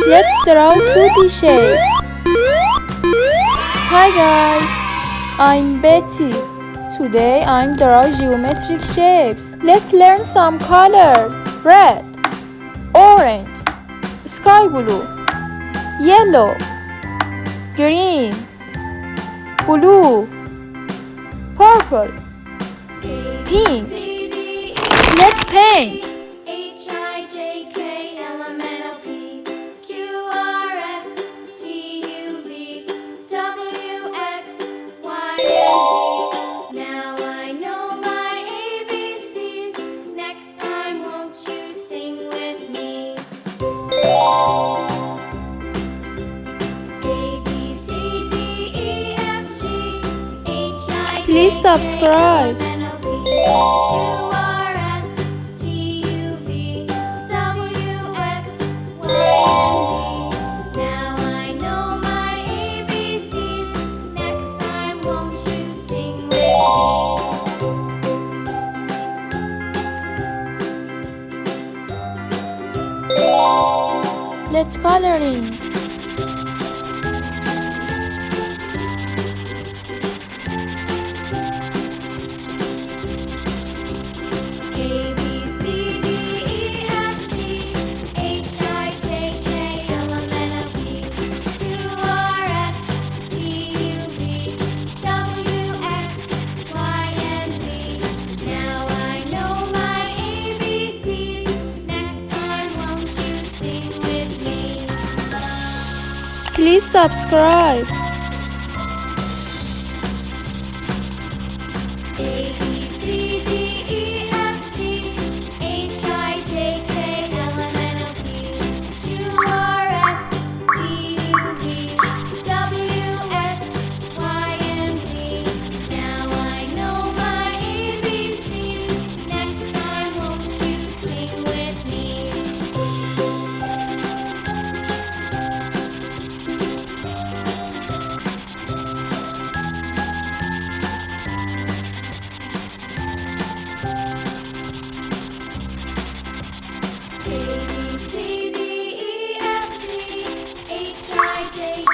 Let's draw 2D shapes. Hi guys, I'm Betty. Today I'm drawing geometric shapes. Let's learn some colors. Red, orange, sky blue, yellow, green, blue, purple, pink. Let's paint. Please subscribe. Let's coloring. Please subscribe. A, B, C, D, E, F, G, H, I, J,